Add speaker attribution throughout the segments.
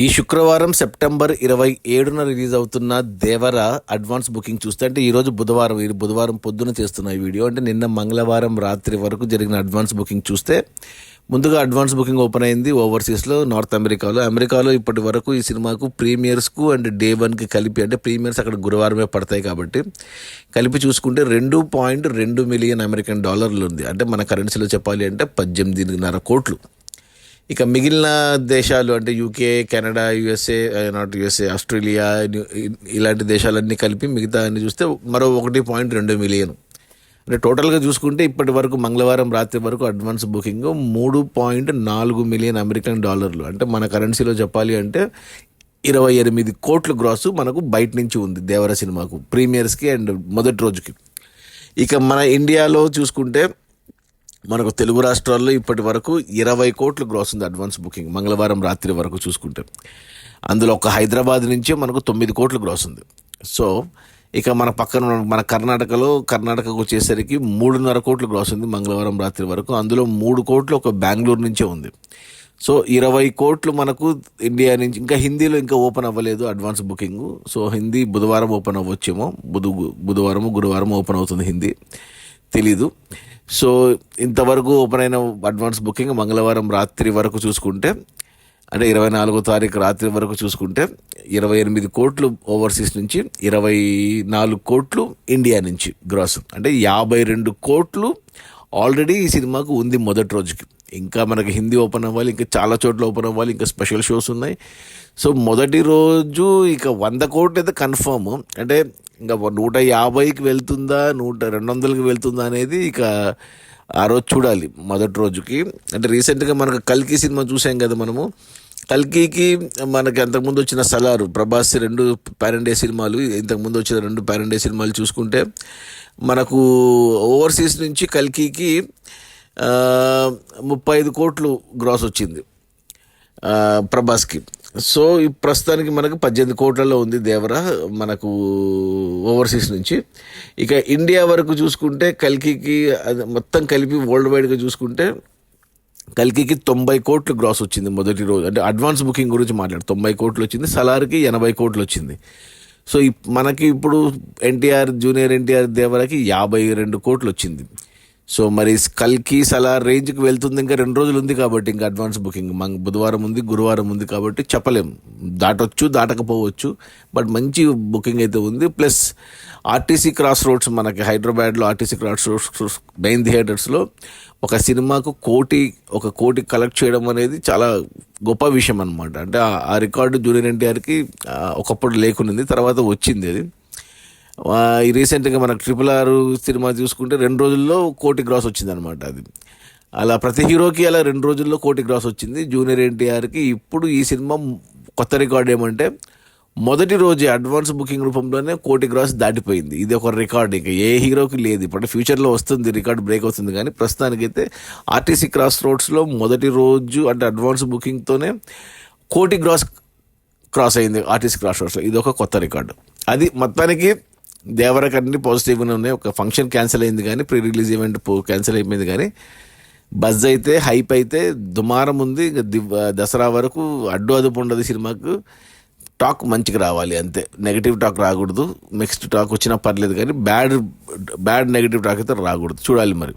Speaker 1: ఈ శుక్రవారం September 27న release అవుతున్న దేవర అడ్వాన్స్ బుకింగ్ చూస్తే, అంటే ఈరోజు బుధవారం, ఈ బుధవారం పొద్దున చేస్తున్న ఈ వీడియో, అంటే నిన్న మంగళవారం రాత్రి వరకు జరిగిన అడ్వాన్స్ బుకింగ్ చూస్తే, ముందుగా అడ్వాన్స్ బుకింగ్ ఓపెన్ అయింది ఓవర్సీస్లో, నార్త్ అమెరికాలో ఇప్పటి వరకు ఈ సినిమాకు ప్రీమియర్స్కు అండ్ డే 1కి కలిపి, అంటే ప్రీమియర్స్ అక్కడ గురువారమే పడతాయి కాబట్టి కలిపి చూసుకుంటే 2.2 మిలియన్ అమెరికన్ డాలర్లు ఉంది. అంటే మన కరెన్సీలో చెప్పాలి అంటే 18.5 కోట్లు. ఇక మిగిలిన దేశాలు అంటే యూకే, కెనడా, యుఎస్ఏ, ఆస్ట్రేలియా, ఇలాంటి దేశాలన్నీ కలిపి మిగతా అన్ని చూస్తే మరో 1.2 మిలియన్. అంటే టోటల్గా చూసుకుంటే ఇప్పటి వరకు మంగళవారం రాత్రి వరకు అడ్వాన్స్ బుకింగ్ 3.4 మిలియన్ అమెరికన్ డాలర్లు. అంటే మన కరెన్సీలో చెప్పాలి అంటే 28 కోట్లు గ్రాసు మనకు బయట నుంచి ఉంది దేవర సినిమాకు, ప్రీమియర్స్కి అండ్ మొదటి రోజుకి. ఇక మన ఇండియాలో చూసుకుంటే మనకు తెలుగు రాష్ట్రాల్లో ఇప్పటి వరకు 20 కోట్లు గ్రాస్ ఉంది అడ్వాన్స్ బుకింగ్ మంగళవారం రాత్రి వరకు చూసుకుంటే. అందులో ఒక హైదరాబాద్ నుంచి మనకు 9 కోట్లు గ్రాస్ ఉంది. సో ఇక మన పక్కన మన కర్ణాటకకు వచ్చేసరికి 3.5 కోట్లు గ్రాస్ ఉంది మంగళవారం రాత్రి వరకు. అందులో 3 కోట్లు ఒక బెంగళూరు నుంచే ఉంది. సో 20 కోట్లు మనకు ఇండియా నుంచి. ఇంకా హిందీలో ఇంకా ఓపెన్ అవ్వలేదు అడ్వాన్స్ బుకింగ్. సో హిందీ బుధవారం ఓపెన్ అవ్వచ్చేమో, బుధవారం గురువారం ఓపెన్ అవుతుంది హిందీ, తెలీదు. సో ఇంతవరకు ఓపెన్ అయిన అడ్వాన్స్ బుకింగ్ మంగళవారం రాత్రి వరకు చూసుకుంటే, అంటే 24వ తారీఖు రాత్రి వరకు చూసుకుంటే 28 కోట్లు ఓవర్సీస్ నుంచి, 24 కోట్లు ఇండియా నుంచి గ్రాస్. అంటే 52 కోట్లు ఆల్రెడీ ఈ సినిమాకు ఉంది మొదటి రోజుకి. ఇంకా మనకి హిందీ ఓపెన్ అవ్వాలి, ఇంకా చాలా చోట్ల ఓపెన్ అవ్వాలి, ఇంకా స్పెషల్ షోస్ ఉన్నాయి. సో మొదటి రోజు ఇక 100 కోట్లు అయితే కన్ఫర్మ్. అంటే ఇంకా 150కి వెళ్తుందా, 200కి వెళ్తుందా అనేది ఇక ఆ రోజు చూడాలి మొదటి రోజుకి. అంటే రీసెంట్గా మనకు కల్కి సినిమా చూసాం కదా మనము. కల్కికి మనకి అంతకుముందు వచ్చిన సలారు, ప్రభాస్ 2 పాన్ ఇండియా సినిమాలు, ఇంతకుముందు వచ్చిన 2 పాన్ ఇండియా సినిమాలు చూసుకుంటే మనకు ఓవర్సీస్ నుంచి కల్కికి 35 కోట్లు గ్రాస్ వచ్చింది ప్రభాస్కి. సో ఈ ప్రస్తుతానికి మనకు 18 కోట్లలో ఉంది దేవర మనకు ఓవర్సీస్ నుంచి. ఇక ఇండియా వరకు చూసుకుంటే కల్కికి మొత్తం కలిపి వరల్డ్ వైడ్గా చూసుకుంటే కల్కికి 90 కోట్లు గ్రాస్ వచ్చింది మొదటి రోజు. అంటే అడ్వాన్స్ బుకింగ్ గురించి 90 కోట్లు వచ్చింది. సలార్కి 80 కోట్లు వచ్చింది. సో మనకి ఇప్పుడు జూనియర్ ఎన్టీఆర్ దేవరకి 52 కోట్లు వచ్చింది. సో మరి కల్కి సలార్ రేంజ్కి వెళ్తుంది. ఇంకా 2 రోజులు ఉంది కాబట్టి ఇంకా అడ్వాన్స్ బుకింగ్ బుధవారం ఉంది, గురువారం ఉంది కాబట్టి చెప్పలేం, దాటొచ్చు దాటకపోవచ్చు. బట్ మంచి బుకింగ్ అయితే ఉంది. ప్లస్ ఆర్టీసీ క్రాస్ రోడ్స్, మనకి హైదరాబాద్లో ఆర్టీసీ క్రాస్ రోడ్స్ మెయిన్ థియేటర్స్లో ఒక సినిమాకు 1 కోటి కలెక్ట్ చేయడం అనేది చాలా గొప్ప విషయం అనమాట. అంటే ఆ రికార్డు జూనియర్ ఎన్టీఆర్కి ఒకప్పుడు లేకునింది, తర్వాత వచ్చింది అది. ఈ రీసెంట్గా మనకు RRR సినిమా చూసుకుంటే 2 రోజుల్లో 1 కోటి గ్రాస్ వచ్చింది అనమాట. అది అలా ప్రతి హీరోకి అలా 2 రోజుల్లో 1 కోటి గ్రాస్ వచ్చింది. జూనియర్ ఎన్టీఆర్కి ఇప్పుడు ఈ సినిమా కొత్త రికార్డ్ ఏమంటే మొదటి రోజే అడ్వాన్స్ బుకింగ్ రూపంలోనే 1 కోటి గ్రాస్ దాటిపోయింది. ఇది ఒక రికార్డ్, ఇంకా ఏ హీరోకి లేదు. ఇప్పుడు ఫ్యూచర్లో వస్తుంది, రికార్డ్ బ్రేక్ అవుతుంది. కానీ ప్రస్తుతానికైతే ఆర్టీసీ క్రాస్ రోడ్స్లో మొదటి రోజు అంటే అడ్వాన్స్ బుకింగ్తోనే 1 కోటి క్రాస్ అయింది ఆర్టీసీ క్రాస్ రోడ్స్లో. ఇది ఒక కొత్త రికార్డు. అది మొత్తానికి దేవరకు అన్ని పాజిటివ్గానే ఉన్నాయి. ఒక ఫంక్షన్ క్యాన్సిల్ అయింది కానీ, ప్రీ రిలీజ్ ఈవెంట్ క్యాన్సిల్ అయిపోయింది కానీ బజ్ అయితే, హైప్ అయితే దుమారం ఉంది. దసరా వరకు అదుపు ఉండదు సినిమాకు. టాక్ మంచిగా రావాలి అంతే, నెగిటివ్ టాక్ రాకూడదు. మిక్స్డ్ టాక్ వచ్చినా పర్లేదు కానీ బ్యాడ్ నెగిటివ్ టాక్ అయితే రాకూడదు. చూడాలి మరి.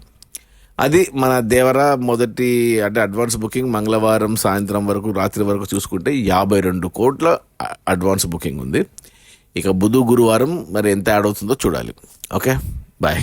Speaker 1: అది మన దేవర మొదటి అంటే అడ్వాన్స్ బుకింగ్ మంగళవారం సాయంత్రం వరకు రాత్రి వరకు చూసుకుంటే 52 కోట్ల అడ్వాన్స్ బుకింగ్ ఉంది. ఇక గురువారం మరి ఎంత యాడ్ అవుతుందో చూడాలి. Okay, bye.